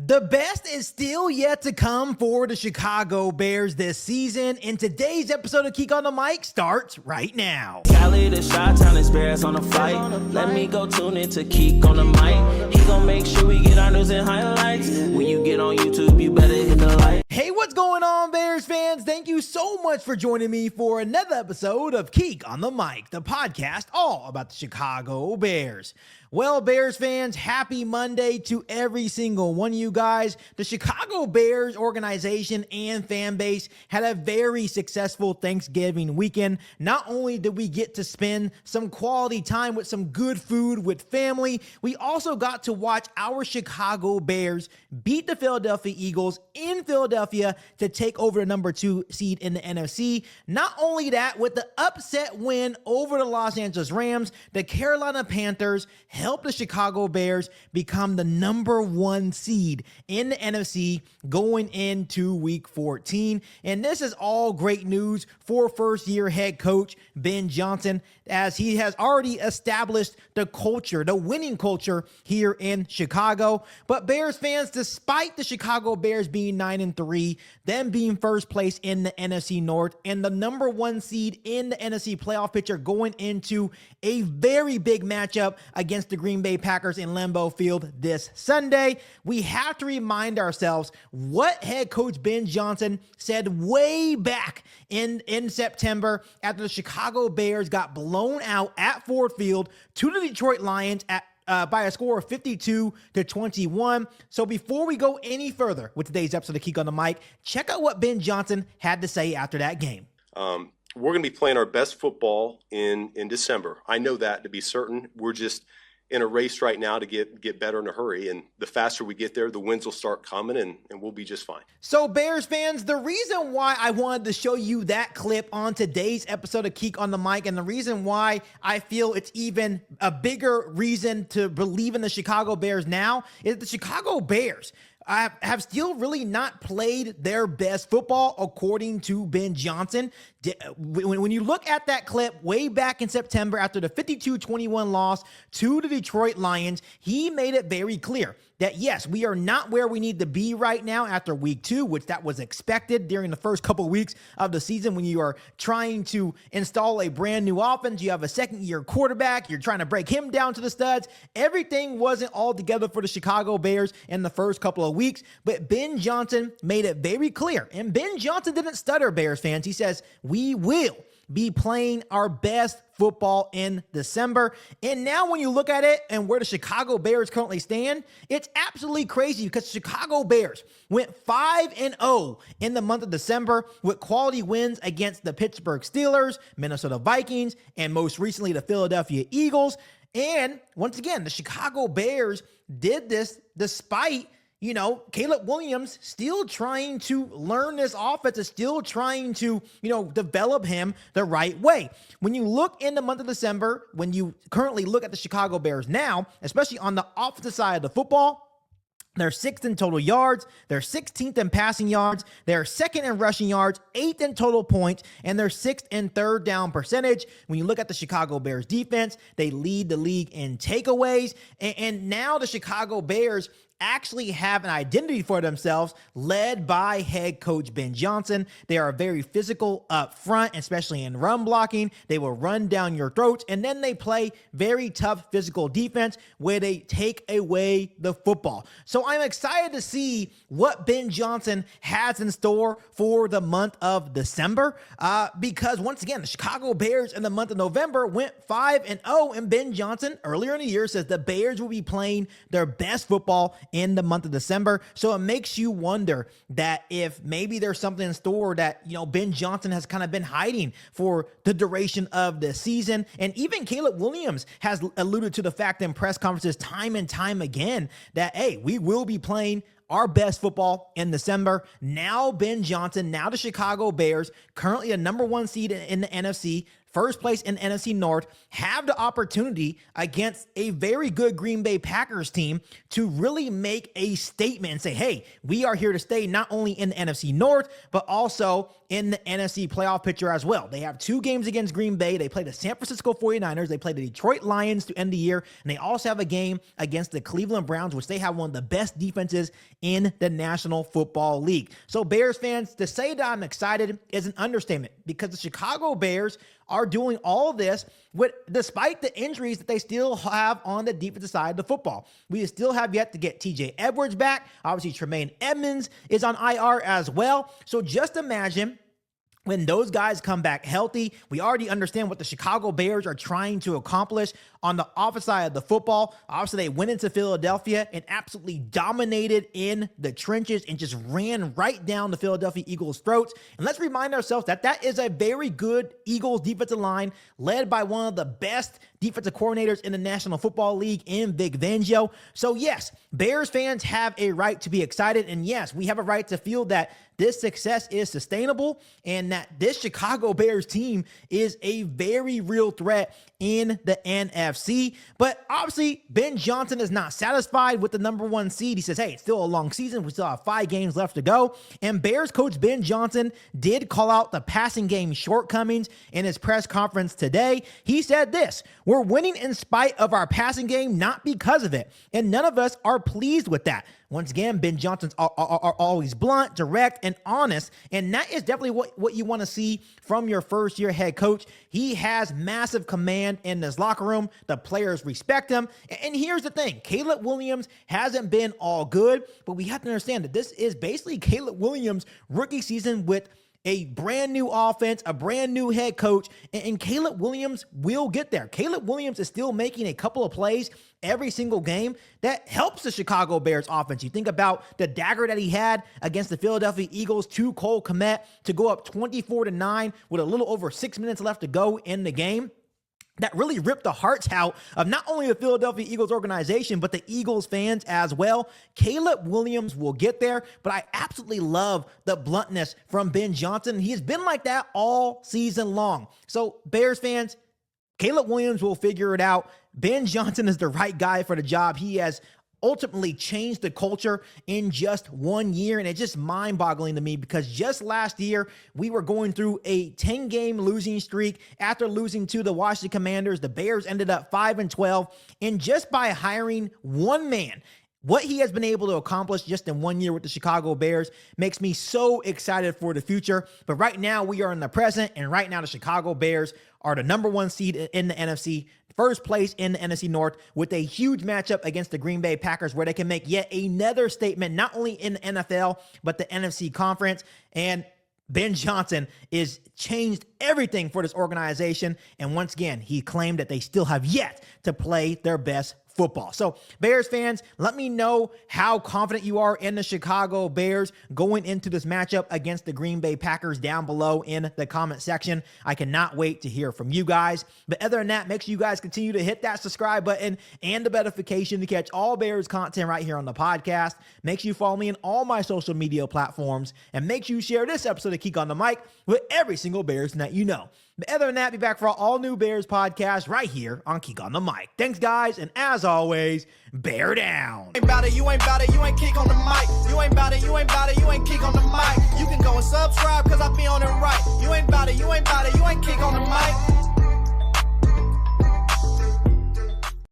The best is still yet to come for the Chicago Bears this season, and today's episode of Geek on the Mic starts right now. Cali, the Chi-Town Bears on the flight. Let me go tune in to Geek on the Mic. He gon' make sure we get our news and highlights. When you get on YouTube, you better hit the like. Hey, what's going on, Bears fans? Thank you so much for joining me for another episode of Geek on the Mic, the podcast all about the Chicago Bears. Well, Bears fans, happy Monday to every single one of you guys. The Chicago Bears organization and fan base had a very successful Thanksgiving weekend. Not only did we get to spend some quality time with some good food with family, we also got to watch our Chicago Bears beat the Philadelphia Eagles in Philadelphia to take over the number 2 seed in the NFC. Not only that, with the upset win over the Los Angeles Rams, the Carolina Panthers helped the Chicago Bears become the number 1 seed in the NFC going into week 14. And this is all great news for first-year head coach Ben Johnson, as he has already established the culture, the winning culture here in Chicago. But Bears fans, despite the Chicago Bears being 9-3, them being first place in the NFC North and the number 1 seed in the NFC playoff picture going into a very big matchup against the Green Bay Packers in Lambeau Field this Sunday, we have to remind ourselves what head coach Ben Johnson said way back in September after the Chicago Bears got blown out at Ford Field to the Detroit Lions by a score of 52-21. So before we go any further with today's episode of Geek on the Mic, check out what Ben Johnson had to say after that game. We're going to be playing our best football in December. I know that to be certain. We're just in a race right now to get better in a hurry. And the faster we get there, the wins will start coming and we'll be just fine. So Bears fans, the reason why I wanted to show you that clip on today's episode of Geek on the Mic, and the reason why I feel it's even a bigger reason to believe in the Chicago Bears now, is the Chicago Bears have still really not played their best football, according to Ben Johnson. When you look at that clip way back in September after the 52-21 loss to the Detroit Lions, he made it very clear that, yes, we are not where we need to be right now after week 2, which that was expected during the first couple of weeks of the season when you are trying to install a brand new offense. You have a second-year quarterback. You're trying to break him down to the studs. Everything wasn't all together for the Chicago Bears in the first couple of weeks, but Ben Johnson made it very clear. And Ben Johnson didn't stutter, Bears fans. He says, we will be playing our best football in December. And now when you look at it and where the Chicago Bears currently stand, it's absolutely crazy because Chicago Bears went 5-0 in the month of December with quality wins against the Pittsburgh Steelers, Minnesota Vikings, and most recently the Philadelphia Eagles. And once again, the Chicago Bears did this despite Caleb Williams still trying to learn this offense, is still trying to, develop him the right way. When you look in the month of December, when you currently look at the Chicago Bears now, especially on the offensive side of the football, they're 6th in total yards, they're 16th in passing yards, they're 2nd in rushing yards, 8th in total points, and they're 6th in third down percentage. When you look at the Chicago Bears defense, they lead the league in takeaways, and now the Chicago Bears actually have an identity for themselves led by head coach Ben Johnson. They are very physical up front, especially in run blocking. They will run down your throats, and then they play very tough physical defense where they take away the football. So I'm excited to see what Ben Johnson has in store for the month of December because once again, the Chicago Bears in the month of November went 5-0, and Ben Johnson earlier in the year says the Bears will be playing their best football in the month of December. So it makes you wonder that if maybe there's something in store that, Ben Johnson has kind of been hiding for the duration of the season. And even Caleb Williams has alluded to the fact in press conferences time and time again that, hey, we will be playing our best football in December. Now Ben Johnson, now the Chicago Bears, currently a number 1 seed in the NFC, first place in NFC North, have the opportunity against a very good Green Bay Packers team to really make a statement and say, hey, we are here to stay not only in the NFC North, but also in the NFC playoff picture as well. They have 2 games against Green Bay. They play the San Francisco 49ers. They play the Detroit Lions to end the year. And they also have a game against the Cleveland Browns, which they have one of the best defenses in the National Football League. So Bears fans, to say that I'm excited is an understatement, because the Chicago Bears are doing all this despite the injuries that they still have on the defensive side of the football. We still have yet to get TJ Edwards back. Obviously, Tremaine Edmonds is on IR as well. So just imagine when those guys come back healthy. We already understand what the Chicago Bears are trying to accomplish on the offensive side of the football. Obviously, they went into Philadelphia and absolutely dominated in the trenches and just ran right down the Philadelphia Eagles' throats. And let's remind ourselves that that is a very good Eagles defensive line led by one of the best defensive coordinators in the National Football League in Vic Fangio. So yes, Bears fans have a right to be excited. And yes, we have a right to feel that this success is sustainable and that this Chicago Bears team is a very real threat in the NFC. But obviously, Ben Johnson is not satisfied with the number 1 seed. He says, hey, it's still a long season. We still have 5 games left to go. And Bears coach Ben Johnson did call out the passing game shortcomings in his press conference today. He said this: we're winning in spite of our passing game, not because of it. And none of us are pleased with that. Once again, Ben Johnson's are always blunt, direct, and honest, and that is definitely what you want to see from your first-year head coach. He has massive command in this locker room. The players respect him, and here's the thing. Caleb Williams hasn't been all good, but we have to understand that this is basically Caleb Williams' rookie season with a brand new offense, a brand new head coach, and Caleb Williams will get there. Caleb Williams is still making a couple of plays every single game that helps the Chicago Bears offense. You think about the dagger that he had against the Philadelphia Eagles to Cole Kmet to go up 24-9 with a little over 6 minutes left to go in the game. That really ripped the hearts out of not only the Philadelphia Eagles organization, but the Eagles fans as well. Caleb Williams will get there, but I absolutely love the bluntness from Ben Johnson. He's been like that all season long. So Bears fans, Caleb Williams will figure it out. Ben Johnson is the right guy for the job. He has ultimately changed the culture in just 1 year. And it's just mind-boggling to me because just last year, we were going through a 10-game losing streak. After losing to the Washington Commanders, the Bears ended up 5-12. And just by hiring one man, what he has been able to accomplish just in 1 year with the Chicago Bears makes me so excited for the future. But right now, we are in the present, and right now, the Chicago Bears are the number 1 seed in the NFC, first place in the NFC North, with a huge matchup against the Green Bay Packers, where they can make yet another statement, not only in the NFL, but the NFC Conference. And Ben Johnson is changed everything for this organization. And once again, he claimed that they still have yet to play their best football. So Bears fans, let me know how confident you are in the Chicago Bears going into this matchup against the Green Bay Packers down below in the comment section. I cannot wait to hear from you guys. But other than that, make sure you guys continue to hit that subscribe button and the notification to catch all Bears content right here on the podcast. Make sure you follow me on all my social media platforms, and make sure you share this episode of Keek on the Mic with every single Bears that you know. But other than that, be back for all new Bears podcast right here on Keek on the Mic. Thanks, guys, and as always, bear down. You ain't bout it, you ain't bout it, you ain't Keek on the Mic. You ain't bout it, you ain't bout it, you ain't Keek on the Mic. You can go and subscribe, cause I be on it right. You ain't bout it, you ain't bout it, you ain't Keek on the Mic.